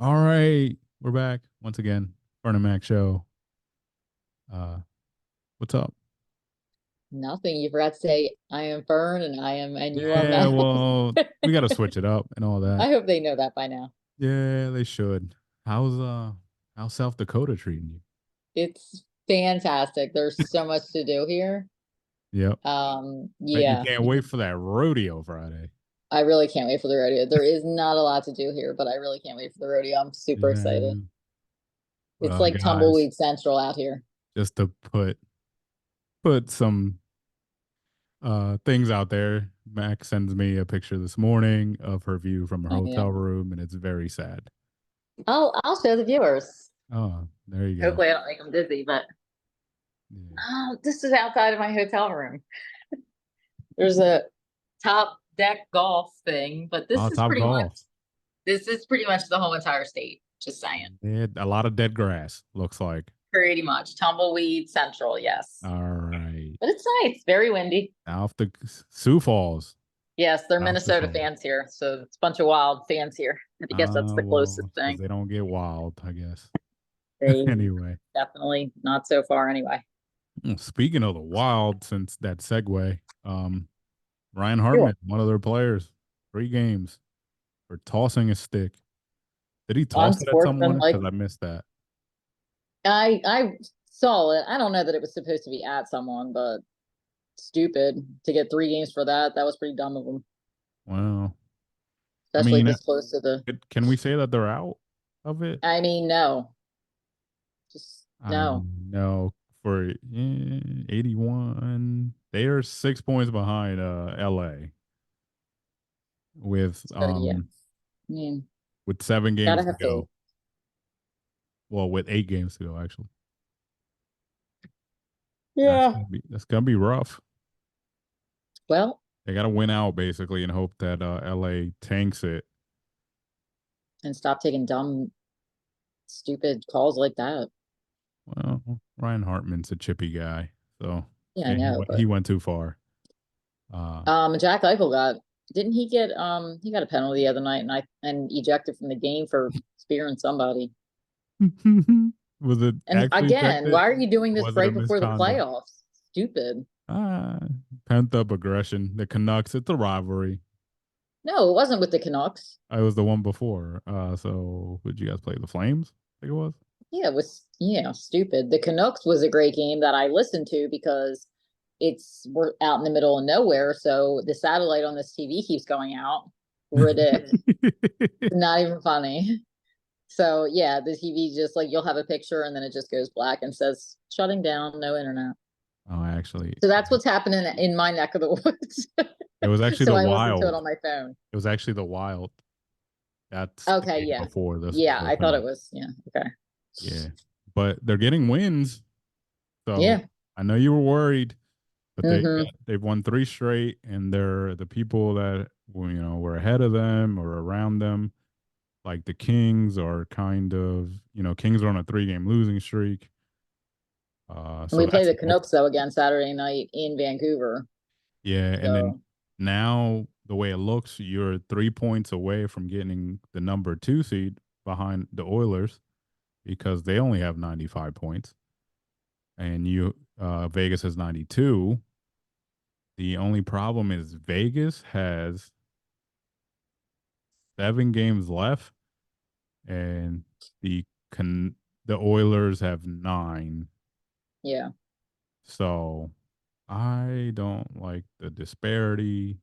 All right, we're back once again. Fern and Mac show. Uh, what's up? Nothing. You forgot to say I am Fern and you are Yeah, Matt. well, we got to switch it up and all that. I hope they know that by now. Yeah, they should. How's South Dakota treating you? It's fantastic. There's so much to do here. Yep. Bet you Yeah, can't wait for that rodeo Friday. I really can't wait for the rodeo. There is not a lot to do here, but I really can't wait for the rodeo. I'm super excited. Yeah. It's Well, like guys, tumbleweed central out here. just to put some things out there. Mac sends me a picture this morning of her view from her I hotel know. room, and it's very sad. I'll show the viewers. Oh, there you go. Hopefully I don't make them dizzy, but Yeah. this is outside of my hotel room. There's a top deck golf thing, but Oh, Top Golf. this is pretty much the whole entire state. Just saying. They had a lot of dead grass, looks like. Pretty much. Tumbleweed Central, yes. All right. But it's nice. Very windy. South the Sioux Falls. Yes, they're South Minnesota Dakota. fans here. So it's a bunch of wild fans here. I guess that's the Well, closest because thing. they don't get wild, I guess. They Anyway, definitely not so far anyway. speaking of the wild, since that segue, Ryan Sure. Hartman, one of their players, 3 games for tossing a stick. Did he toss it at someone? Unsportsmanlike. Because I missed that. I saw it. I don't know that it was supposed to be at someone, but stupid to get 3 games for that. That was pretty dumb of them, Well, I especially mean, this close to the. can we say that they're out of it? I mean, no, just I no. mean, no, for 81. They are 6 points behind LA with So yeah, I mean, 7 games gotta to have faith. go. Well, with 8 games to go, actually. Yeah. That's gonna be rough. Well, They gotta win out basically and hope that LA tanks it. and stop taking dumb, stupid calls like that. Well, Ryan Hartman's a chippy guy, so Yeah, I yeah, know, he but went too far. Uh, Jack Eichel didn't he got a penalty the other night and ejected from the game for spearing somebody. was it And actually again, ejected? why are you doing Or this was it a right before the misconduct? playoffs? Stupid. Ah, pent up aggression. The Canucks, it's a rivalry. No, it wasn't with the Canucks. I was the one before. So would you guys play the Flames? I think it was. Yeah, it was stupid. The Canucks was a great game that I listened to because we're out in the middle of nowhere, so the satellite on this TV keeps going out. Ridiculous. Not even funny. So yeah, the TV just like you'll have a picture and then it just goes black and says shutting down, no internet. Oh, actually, So that's what's happening in my neck of the woods. it was actually So the I listen to it Wild. on my phone. It was actually the Wild. That's the Okay, game yeah. before this Yeah, the I thought it Canucks. was, yeah, okay. Yeah, but they're getting wins. So Yeah. I know you were worried, but Mm-hmm. they've won 3 straight, and they're the people that were ahead of them or around them. Like the Kings are kind of Kings are on a 3-game losing streak. And So we play that's the Canucks though again Saturday night in Vancouver. yeah, and then So now the way it looks, you're 3 points away from getting the number 2 seed behind the Oilers because they only have 95 points, and Vegas has 92. The only problem is Vegas has 7 games left, and the the Oilers have 9. yeah. So I don't like the disparity,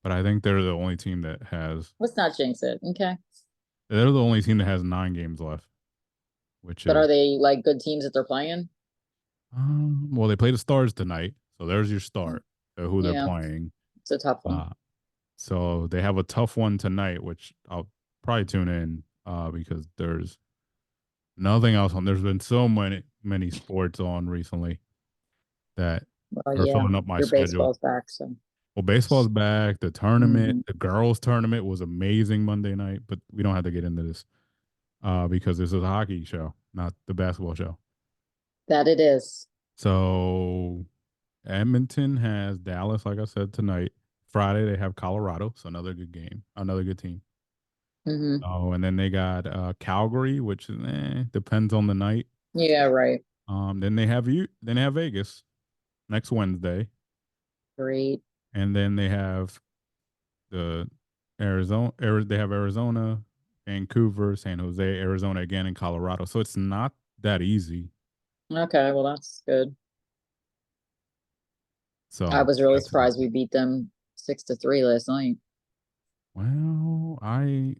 but I think Let's not jinx it. Okay. they're the only team that has 9 games left, which But are is they like good teams that they're playing? well, they play the Stars tonight, so there's your start of who they're Yeah, playing. it's a tough one. Uh, so they have a tough one tonight, which I'll probably tune in because there's nothing else on. There's been so many sports on recently that Well, are yeah, filling up my your schedule. baseball's back, so Well, baseball's back. The tournament, hmm the girls' tournament was amazing Monday night, but we don't have to get into this because this is a hockey show, not the basketball show. that it is. So Edmonton has Dallas, like I said, tonight. Friday they have Colorado, so another good game, another good team. Hmm. Oh, and then they got Calgary, which depends on the night. Yeah, right. Then they have you. Then they have Vegas next Wednesday, Great. and then they have the Arizona. They have Arizona, Vancouver, San Jose, Arizona again, and Colorado. So it's not that easy. Okay, well that's good. I So was really that's surprised we beat them 6-3 last night. well, I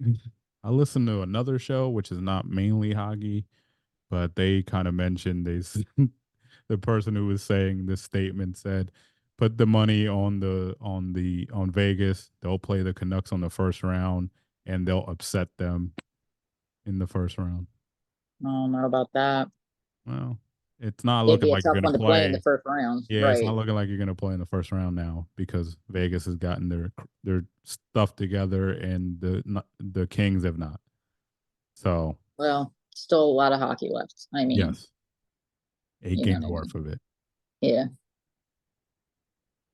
listened to another show which is not mainly hockey, but they kind of mentioned the person who was saying this statement said, "Put the money on Vegas. They'll play the Canucks on the first round, and they'll upset them in the first round." I don't know about that. Well, it's not It'd looking be a like you're tough going to one to play in the play. first round. Yeah, it's not Right. looking like you're going to play in the first round now because Vegas has gotten their stuff together and the Kings have not. So Well, still a lot of hockey left. I mean, yes, eight you know games what I worth mean. of it. Yeah.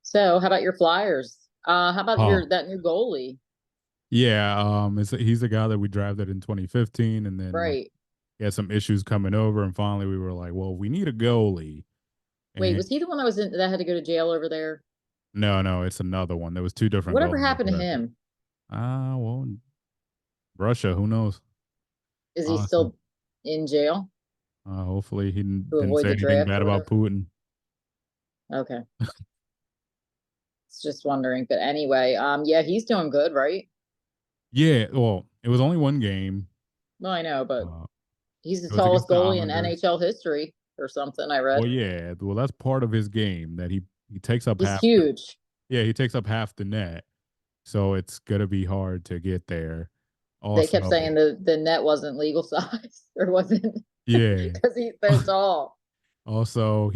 So how about your Flyers? How about Oh, your that new goalie? yeah, he's a guy that we drafted in 2015, and then like Right. he had some issues coming over, and finally we were like, well, we need a goalie. Wait, And was he the one that was in that had to go to jail over there? no, it's another one. There was two different Whatever goalies happened to drafted. him? Well, Russia, who knows? Is he Honestly, still in jail hopefully he to didn't avoid say the anything draft bad or about whatever? Putin. Okay. It's just wondering. But anyway, yeah, he's doing good, right? Yeah, well, it was only one game. No, I know, but Uh, he's the it was tallest against the goalie in Islanders. NHL history or something, I read. Well, yeah, well, that's part of his game that he takes up He's half. huge. Yeah, he takes up half the net, so it's gonna be hard to get there. They kept Also, saying the net wasn't legal size or wasn't yeah, because he's so tall. also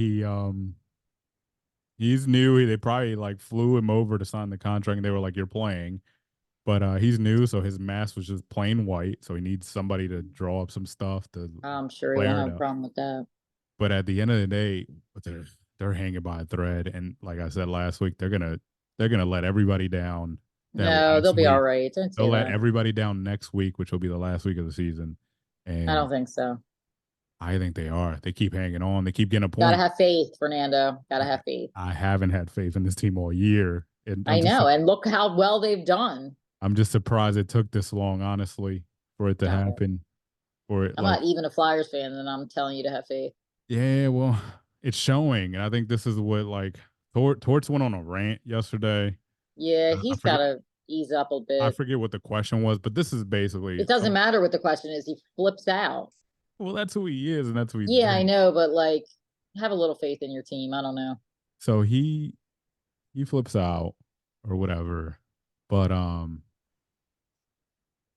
he's new. They probably like flew him over to sign the contract, and they were like, "You're playing," but he's new, so his mask was just plain white. So he needs somebody to draw up some stuff to I'm sure he won't flare it have a up. problem with that. But at the end of the day, they're hanging by a thread, and like I said last week, they're gonna let everybody down that No, they'll last be all week. right. Don't They'll say let that. everybody down next week, which will be the last week of the season. I And don't think so. I think they are. They keep hanging on. They keep getting a Gotta point. have faith, Fernando. Gotta I, have faith. I haven't had faith in this team all year, and I know. And look how well they've done. I'm just surprised it took this long, honestly, for it to No, happen. For it, I'm like, not even a Flyers fan, and I'm telling you to have faith. yeah, well, it's showing, and I think this is what like Torts went on a rant yesterday. Yeah, I he's forget gotta ease up a I bit. forget what the question was, but this is basically It doesn't matter what the question is. He flips out. well, that's who he is, and that's who he Yeah, I did. know, but like, have a little faith in your team. I don't know. So he flips out or whatever, but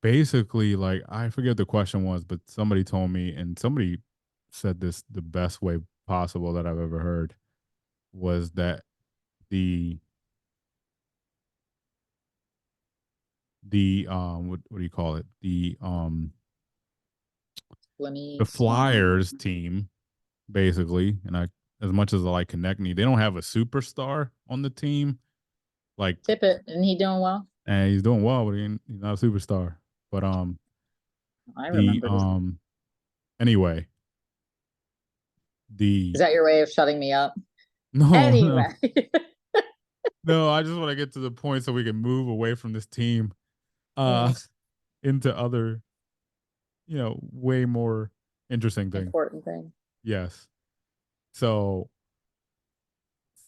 basically, like I forget what the question was, but somebody told me, and somebody said this the best way possible that I've ever heard was that the what do you call it the Slimmy. Flyers team basically, and I as much as I like Konechny, they don't have a superstar on the team. Like, Tip it. Isn't he doing well? and he's doing well, but he's not a superstar. But I the remember this. anyway, Is the that your way of shutting me up? no, no, Anyway. no. I just want to get to the point so we can move away from this team, uh, Mm, into other, way more interesting things. important thing. Yes. So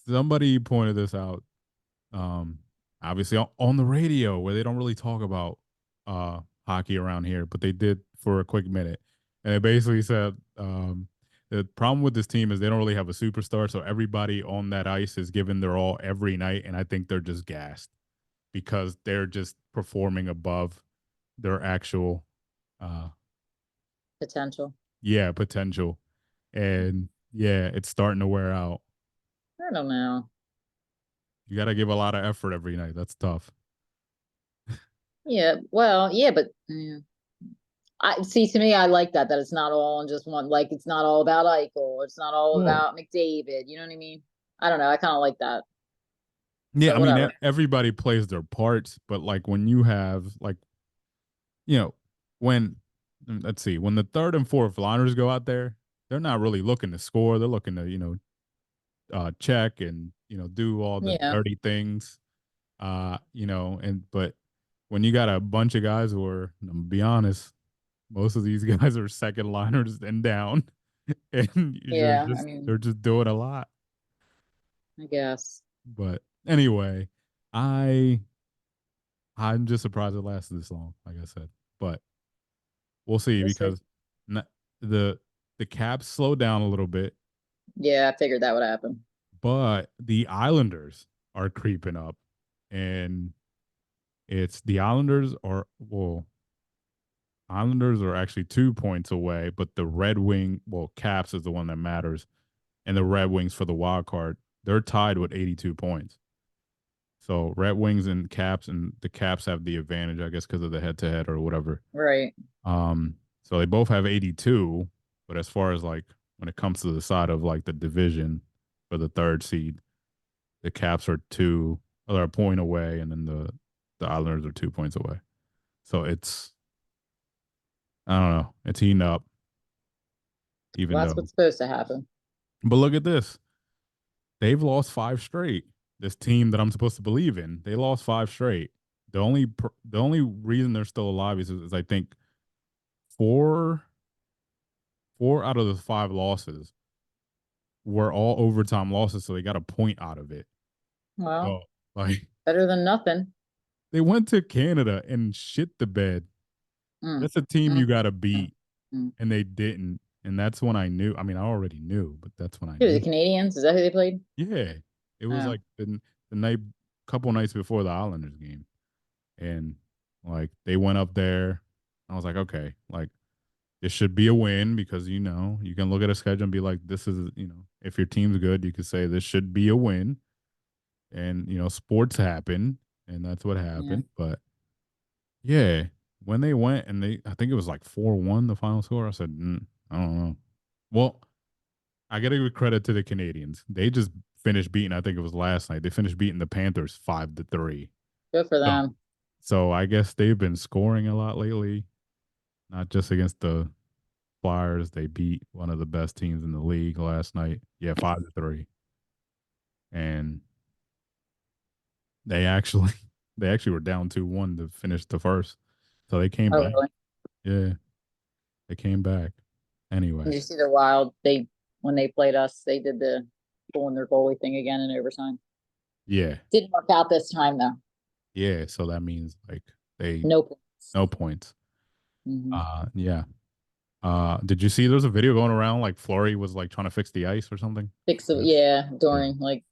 somebody pointed this out, um, obviously on the radio where they don't really talk about hockey around here, but they did for a quick minute, and it basically said the problem with this team is they don't really have a superstar, so everybody on that ice is giving their all every night, and I think they're just gassed because they're just performing above their actual, uh, Potential. yeah, potential, and yeah, it's starting to wear out. I don't know. You got to give a lot of effort every night. That's tough. Yeah, well, yeah, but yeah. I see to me, I like that it's not all in just one, like it's not all about Eichel, it's not all Well, about McDavid, you know what I mean? I don't know, I kind of like that, yeah, but I mean, whatever. everybody plays their parts, but like when you have like you know, when let's see, when the third and fourth liners go out there, they're not really looking to score. They're looking to, check and, do all the Yeah, dirty things. And but when you got a bunch of guys who are, I'm gonna be honest, most of these guys are second liners and down, and yeah. I mean, they're just doing a lot. I guess But anyway, I I'm just surprised it lasted this long, like I said. But we'll see we'll see. because the the Caps slowed down a little bit, Yeah, I figured that would happen. but the Islanders are creeping up, and it's the Islanders are actually 2 points away, but the Red Wing, Caps is the one that matters, and the Red Wings for the wild card, they're tied with 82 points. So Red Wings and Caps, and the Caps have the advantage, I guess, because of the head-to-head or whatever. Right. So they both have 82, but as far as like when it comes to the side of like the division for the third seed, the Caps are a point away, and then the Islanders are 2 points away. So it's I don't know, it's heating up, even Well, that's though. what's supposed to happen. But look at this, they've lost five straight. This team that I'm supposed to believe in, they lost five straight. The only reason they're still alive is I think four four out of the five losses were all overtime losses, so they got a point out of it. Well, So like better than nothing. they went to Canada and shit the bed. Mm, That's a team mm, you got to mm, beat, mm. and they didn't. And that's when I knew. I mean, I already knew, but that's when I Who, the knew. Canadians? Is that who they played? Yeah, it was Oh, like the night, couple nights before the Islanders game, and like they went up there. I was like, okay, like this should be a win because you can look at a schedule and be like, this is if your team's good, you could say this should be a win, and sports happen, and that's what yeah. happened. But yeah, when they went and I think it was like 4-1 the final score. I said, I don't know. Well, I got to give credit to the Canadians. They just finished beating. I think it was last night. They finished beating the Panthers 5-3. Good for So, them. so I guess they've been scoring a lot lately, not just against the Flyers. They beat one of the best teams in the league last night. Yeah, 5-3, and they actually they actually were down 2-1 to finish the first, so they came Oh, back. really? Yeah, they came back. Did Anyway, you see the Wild? They when they played us, they did the pulling their goalie thing again in overtime. yeah, Didn't work out this time though. yeah. So that means like they No points. no points. Mm-hmm. Yeah. Did you see there's a video going around like Fleury was like trying to fix the ice or something? Fix it, That's yeah, yeah. during like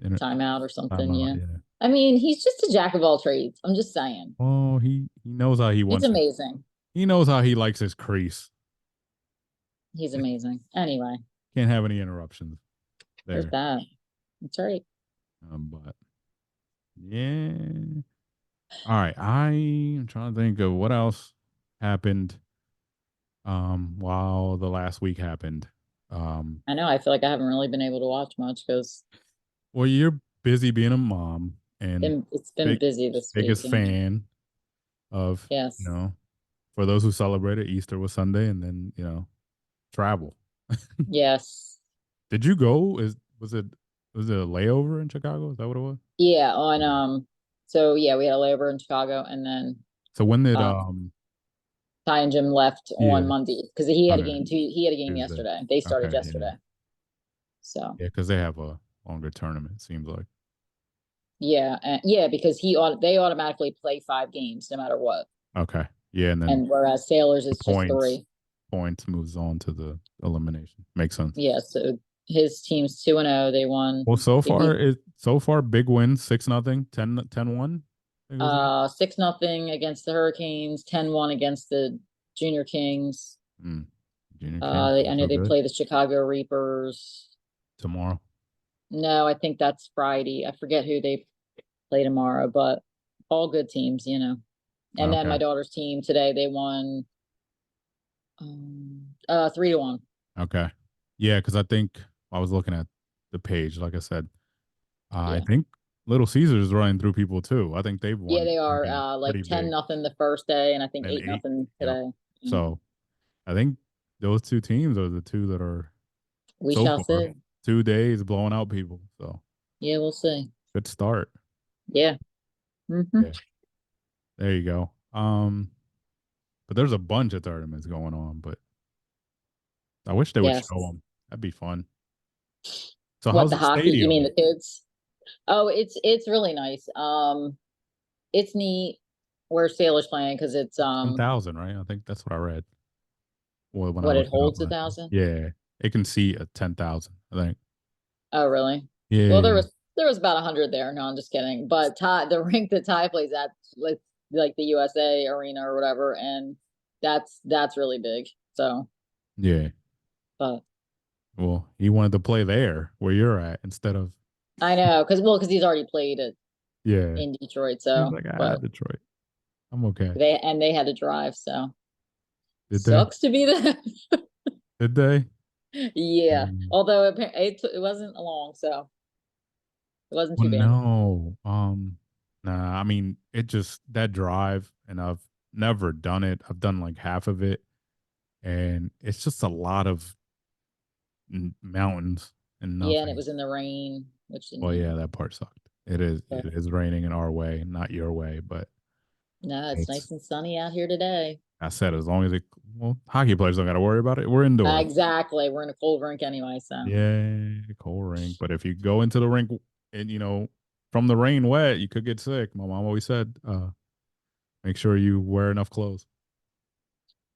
Inter- timeout or something. Timeout, Yeah. yeah. I mean, he's just a jack of all trades. I'm just saying. Oh, he knows how he He's wants it. amazing. He knows how he likes his crease. He's amazing. Anyway, Can't have any interruptions there's there. that. That's right. But yeah. All right. I'm trying to think of what else happened while the last week happened. Um I know. I feel like I haven't really been able to watch much because well, you're busy being a mom and it's been big busy this week. biggest Yeah. fan of, Yes. for those who celebrated, Easter was Sunday, and then, travel. Yes. Did you go? Was it a layover in Chicago? Is that what it was? Yeah. On Okay. So yeah, we had a layover in Chicago, and then So when did um Ty and Jim left on yeah, Monday because he had a okay, game too. He had a game Tuesday. yesterday. They started Okay, yeah. yesterday. So Yeah, because they have a longer tournament, it seems like. yeah, yeah, because they automatically play 5 games no matter what, Okay. Yeah, and then and whereas Sailors the is just points 3. points moves on to the elimination. Makes sense. Yeah, so his team's 2-0. They won. Well, so They far beat it so far big win, 6-0, 10-1. I think it was. 6-0 against the Hurricanes, 10-1 against the Junior Kings. Mm. Junior King, I know so they good. play the Chicago Reapers. Tomorrow. No, I think that's Friday. I forget who they play tomorrow, but all good teams. And then Okay. my daughter's team today, they won 3-1. Okay. Yeah, because I think I was looking at the page, like I said. I Yeah. think Little Caesars running through people too. I think they've Yeah, won they are like pretty big 10-0 the first day, and I think and 8. 8-0 Yep. today. Yeah. So I think those two teams are the two that are We so shall far see. 2 days blowing out people. So Yeah, we'll see. good start. Yeah. Yeah. There you go. But there's a bunch of tournaments going on, but I wish they would show Yes. them. That'd be fun. So What, how's the the hockey? You mean stadium? the kids? Oh, it's really nice. It's neat where Sailor's playing because it's 10,000, right? I think that's what I read. Well, when I what, it looked it up holds a last time. thousand. Yeah, it can see a 10,000. I think. Oh, really? Well, Yeah, there was about 100 there. No, I'm just kidding. But Ty, the rink that Ty plays at, like the USA Arena or whatever, and that's really big. So, yeah. but Well, he wanted to play there where you're at instead of I know because he's already played it yeah. in Detroit. He was So, like, but Detroit. I'm okay. they had to drive. So Did they? sucks to be there. Did they? Yeah. Mm. Although it wasn't long, so it wasn't Well, too bad. no. Nah. I mean, it just that drive, and I've never done it. I've done like half of it, and it's just a lot of mountains and Yeah, and it nothing. was in the rain, which Well, didn't, yeah, that part sucked. It is. but It is raining in our way, not your way, but no, it's it's. nice and sunny out here today. I said as long as it. Well, hockey players don't got to worry about it. We're indoors. Exactly. We're in a cold rink anyway, so Yeah, cold rink. But if you go into the rink and from the rain wet, you could get sick. My mom always said, make sure you wear enough clothes.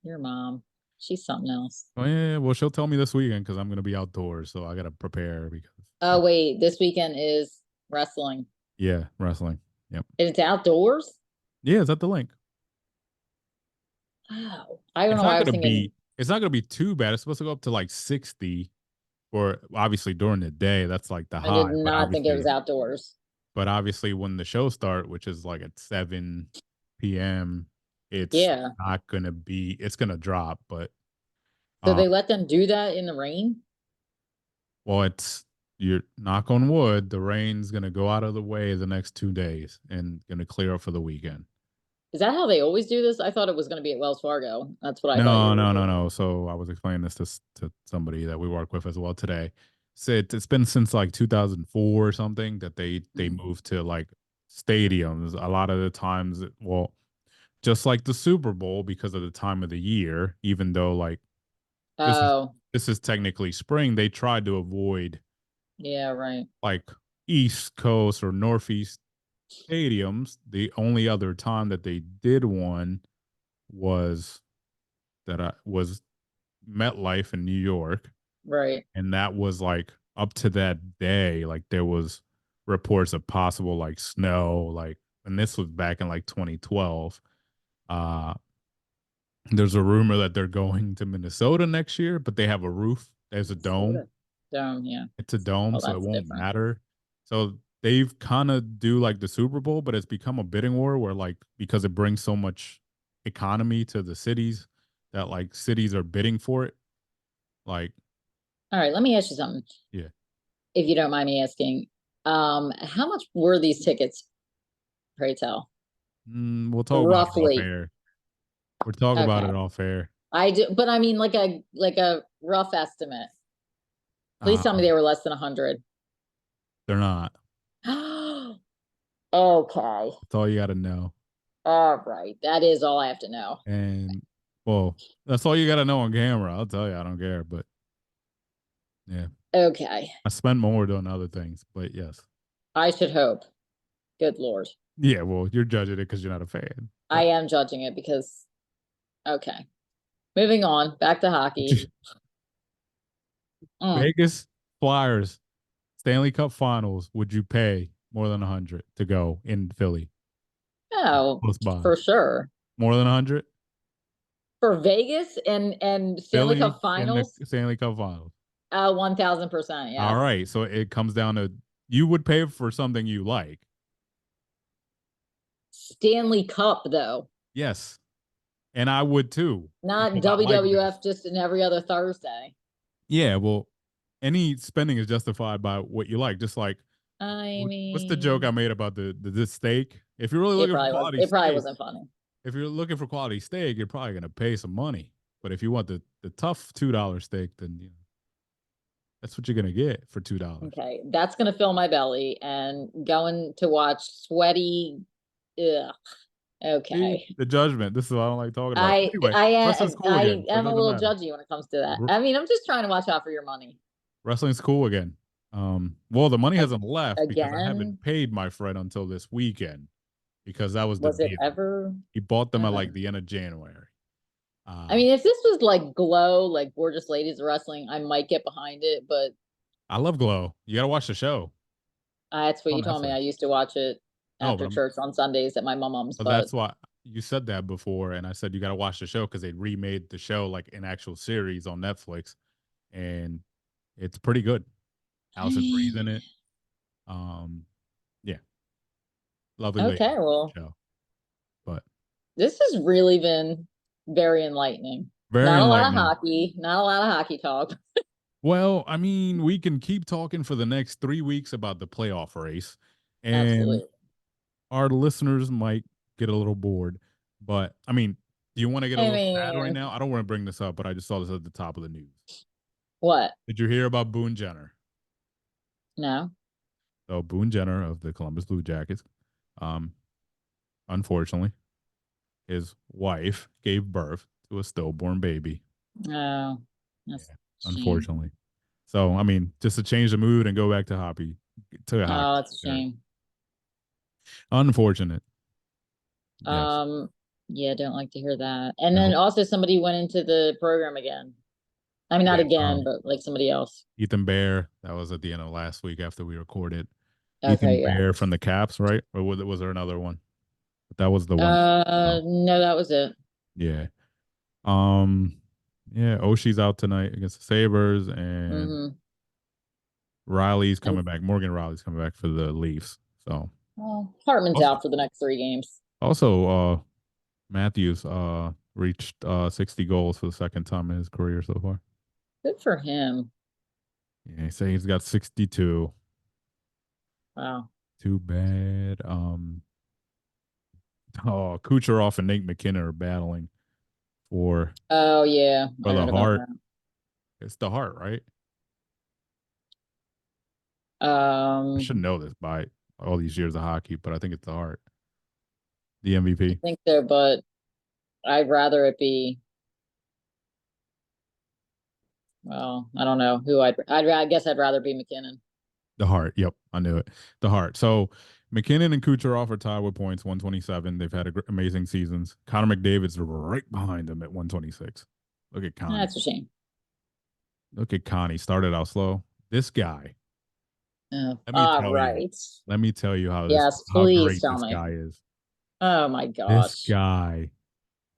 your mom, she's something else. Oh yeah, well she'll tell me this weekend because I'm gonna be outdoors, so I gotta prepare because Oh wait, this weekend is wrestling. yeah, wrestling. Yep. And it's outdoors? Yeah, it's at the link. Oh, I don't It's know why not I was gonna thinking. be it's not gonna be too bad. It's supposed to go up to like 60 or obviously during the day, that's like the I did high. not think it was outdoors. But obviously when the show start, which is like at 7 p.m., it's Yeah. not gonna be it's gonna drop, but So uh they let them do that in the rain? well it's you're knock on wood, the rain's gonna go out of the way the next 2 days and gonna clear up for the weekend. Is that how they always do this? I thought it was going to be at Wells Fargo. That's what I thought you No, were no, no, doing. no. So I was explaining this to somebody that we work with as well today. Said it's been since like 2004 or something that they Mm. moved to like stadiums. A lot of the times, well, just like the Super Bowl because of the time of the year, even though like this is Oh, this is technically spring, they tried to avoid yeah, right. like East Coast or Northeast stadiums. The only other time that they did one was that I was MetLife in New York, Right. and that was like up to that day, like there was reports of possible like snow, like, and this was back in like 2012. Uh, there's a rumor that they're going to Minnesota next year, but they have a roof. There's a dome. Minnesota. Dome, yeah. It's a dome, Oh, so it that's won't different. matter. So they've kind of do like the Super Bowl, but it's become a bidding war where like because it brings so much economy to the cities that like cities are bidding for it. Like, All right, let me ask you something, yeah. if you don't mind me asking. How much were these tickets, pray tell? We'll talk about it off Roughly. air. We'll talk about Okay. it off air. I do, but I mean like a rough estimate. Please tell me Um, they were less than 100. they're not. Okay. That's all you got to know. All right. That is all I have to know. And well, that's all you got to know on camera. I'll tell you, I don't care. But yeah, Okay. I spent more doing other things. But yes, I should hope. Good Lord. yeah. Well, you're judging it because you're not a fan. I But am judging it because, okay. Moving on, back to hockey. Mm. Vegas Flyers Stanley Cup Finals. Would you pay more than 100 to go in Philly? Oh, Close by. for sure. More than 100. For Vegas and Stanley Philly Cup in the Finals, Stanley Cup Finals. 1000%, All yes. right. So it comes down to you would pay for something you like. Stanley Cup though, Yes. And I would too not because I like this. WWF just in every other Thursday. Yeah. Well, any spending is justified by what you like. Just like I What's the joke I mean, made about the steak? If you're really it looking for probably was. quality It probably steak, wasn't funny. if you're looking for quality steak, you're probably gonna pay some money. But if you want the tough $2 steak, then that's what you're gonna get for $2. Okay, that's gonna fill my belly and going to watch sweaty. Ugh. See Okay. the judgment. This is what I don't like talking about. Anyway, wrestling's cool I again, so it am a doesn't little matter. judgy when it comes to that. I mean, I'm just trying to watch out for your money. Wrestling's cool again. Well, the money A- hasn't left because I haven't Again, paid my friend until this weekend because that was the was it deal. ever? He bought them at Uh, like the end of January. I Uh, mean, if this was like Glow, like Gorgeous Ladies of Wrestling, I might get behind it, but I love Glow. You got to watch the show that's what on you told me. I Netflix. used to watch it No, but after church on Sundays at my mom's, but but that's why you said that before, and I said you got to watch the show because they remade the show like an actual series on Netflix, and it's pretty good. Allison Bree's in it. Um, yeah, lovely lady okay, well, show, but this has really been very enlightening. very Not a lot of enlightening. hockey, not a lot of hockey talk. Well, I mean, we can keep talking for the next 3 weeks about the playoff race, and Absolutely. our listeners might get a little bored. But I mean, do you want to get a I little sad right mean, now? I don't want to bring this up, but I just saw this at the top of the news. what? Did you hear about Boone Jenner? No. So Boone Jenner of the Columbus Blue Jackets, um, unfortunately, his wife gave birth to a stillborn baby. Oh, that's Yeah, a shame. unfortunately. So I mean, just to change the mood and go back to hockey. Oh, that's a Yeah, shame. unfortunate. Yes. Um, yeah, don't like to hear that. And then No. also somebody went into the program again. I mean, not Yeah. again, but like somebody else. Ethan Bear. That was at the end of last week after we recorded. Ethan Okay, yeah. Bear from the Caps, right? Or was there another one? But that was the one. Oh, No, that was it. yeah. Um, yeah. Oshie's out tonight against the Sabres, and Mm-hmm. Riley's And coming back. Morgan Riley's coming back for the Leafs. So well, Hartman's also, out for the next 3 games. also, Matthews reached 60 goals for the second time in his career so far. Good for him. Yeah, he say he's got 62. Wow. Too bad. Oh, Kucherov and Nate McKinnon are battling for Oh yeah, for I the heard about Hart. that. It's the Hart, right? I Um, should know this by all these years of hockey, but I think it's the Hart, the I MVP. think so, but I'd rather it be. Well, I don't know who I guess I'd rather be McKinnon. The Hart. Yep, I knew it. The Hart. So McKinnon and Kucherov are tied with points, 127. They've had amazing seasons. Connor McDavid's right behind them at 126. Look at Connie. That's a shame. Look at Connie. Started out slow. This guy. Oh, Let me all tell you. right. Let me tell you Yes, how please great tell this me. guy is. Oh my This gosh. guy.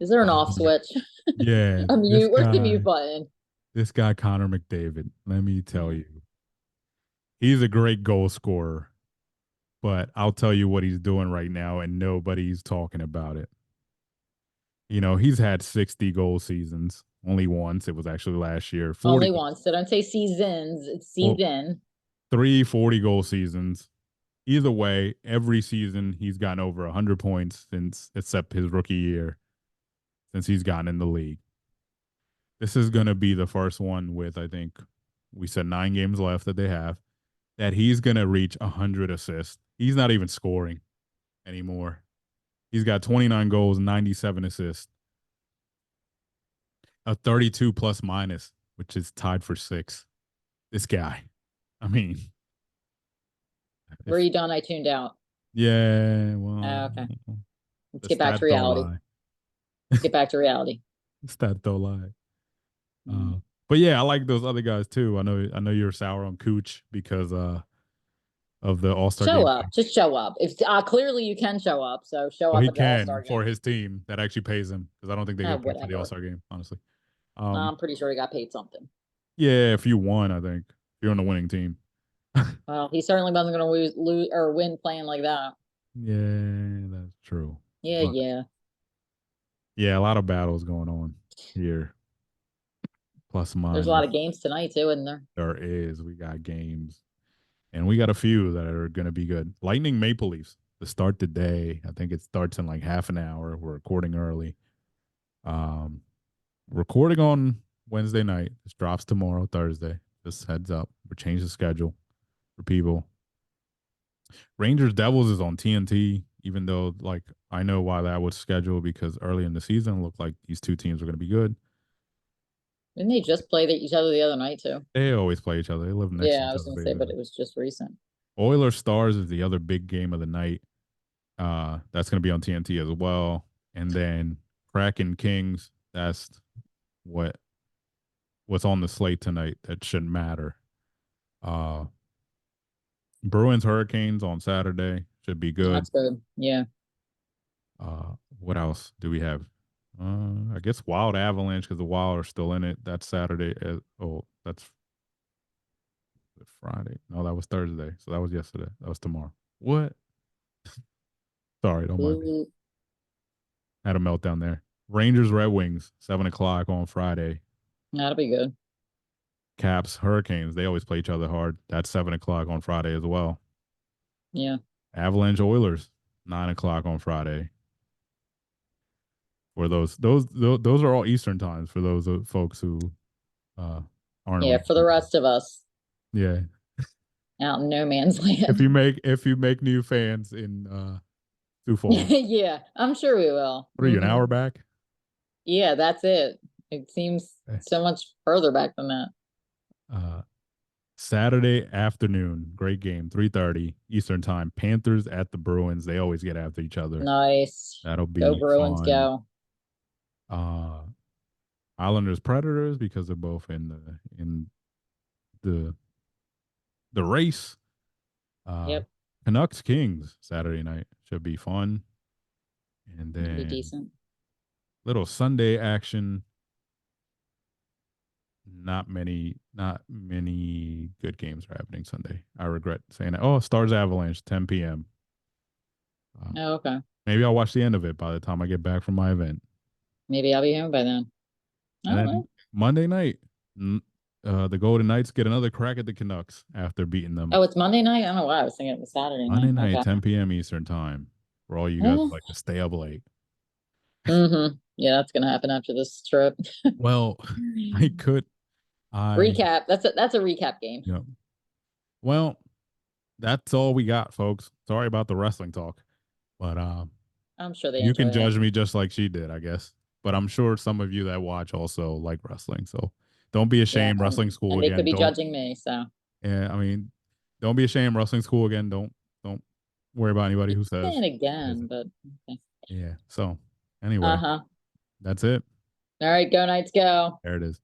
Is there an off Um, switch? yeah, A this mute? Where's the mute guy. button? This guy Connor McDavid. Let me tell Mm. you. He's a great goal scorer, but I'll tell you what he's doing right now, and nobody's talking about it. He's had 60 goal seasons. Only once. It was actually last year. 40 Only goal, once. So don't say seasons. It's well, season. 3 goal seasons. Either way, every season he's gotten over 100 points since except his rookie year since he's gotten in the league. This is going to be the first one with, I think, we said 9 games left that they have, that he's going to reach 100 assists. He's not even scoring anymore. He's got 29 goals, 97 assists, a 32 plus minus, which is tied for sixth. This guy. I mean, Were if you done? I tuned out. yeah, well, Okay. Let's the get back to stats don't reality. lie. Let's get back to reality. The stats don't lie. Mm. But yeah, I like those other guys too. I know you're sour on Cooch because of the All Star Show game. up. Just show up. If clearly you can show up, so show Well, up he at the All-Star can game. for his team that actually pays him because I don't think they get paid for the All Whatever. Star game, honestly. I'm pretty sure he got paid something. Yeah, if you won, I think if you're on the winning team. Well, he certainly wasn't going to lose or win playing like that. Yeah, that's true. Yeah, But yeah. yeah, a lot of battles going on here. Plus There's a lot of minus. games tonight too, isn't there? There is. We got games. And we got a few that are going to be good. Lightning Maple Leafs to start the day. I think it starts in like half an hour. We're recording early. Um, Recording on Wednesday night. This drops tomorrow, Thursday. Just heads up. We're changing the schedule for people. Rangers Devils is on TNT, even though like I know why that was scheduled because early in the season it looked like these two teams were going to be good. Didn't they just play each other the other night too? They always play each other. They live next to Yeah, I each was other gonna say, but basically. it was just recent. Oilers Stars is the other big game of the night. That's going to be on TNT as well. And then Kraken Kings. That's what what's on the slate tonight. That shouldn't matter. Uh, Bruins Hurricanes on Saturday should be good. That's good. Yeah. What else do we have? I guess Wild Avalanche because the Wild are still in it. That's Saturday. Oh, that's Friday. No, that was Thursday. So that was yesterday. That was tomorrow. What? Sorry, don't mind me. Ooh, Had a meltdown there. Rangers Red Wings 7 o'clock on Friday. that'll be good. Caps Hurricanes. They always play each other hard. That's 7 o'clock on Friday as well. Yeah. Avalanche Oilers 9 o'clock on Friday. For those are all Eastern times for those folks who uh, aren't Yeah. on. For the rest of us Yeah, out in no man's if land. you make new fans in Sioux Falls, Yeah, I'm sure we will. what are you, an hour back? Yeah, that's it. It seems Eh, so much further back than that. Uh, Saturday afternoon, great game, 3:30 Eastern time. Panthers at the Bruins. They always get after each other. Nice. That'll Go be Bruins, fun. go. Uh, Islanders Predators because they're both the the race. Uh, Yep, Canucks Kings Saturday night should be fun. And that'll be then decent. little Sunday action. Not many good games are happening Sunday. I regret saying that. Oh, Stars Avalanche, 10 p.m. Uh, Oh, okay. Maybe I'll watch the end of it by the time I get back from my event. Maybe I'll be home by then. I And don't then know. Monday night, the Golden Knights get another crack at the Canucks after beating them. Oh, it's Monday night? I don't know why I was thinking it was Saturday Monday night. night, Okay. 10 p.m. Eastern time. For all you guys who like to stay up late. Mm-hmm. Yeah, that's gonna happen after this trip. Well, I could. I Recap. That's a recap game. you know. Well, that's all we got, folks. Sorry about the wrestling talk, but I'm sure they you can enjoy it. judge me just like she did, I guess. But I'm sure some of you that watch also like wrestling, so don't be Yeah, ashamed. Wrestling school and they could again. be Don't. judging me, so Yeah, I mean, don't be ashamed. Wrestling school again. Don't worry about anybody who says saying it again, isn't. but okay. Yeah. So anyway, Uh-huh. that's it. All right, go Knights, go. There it is.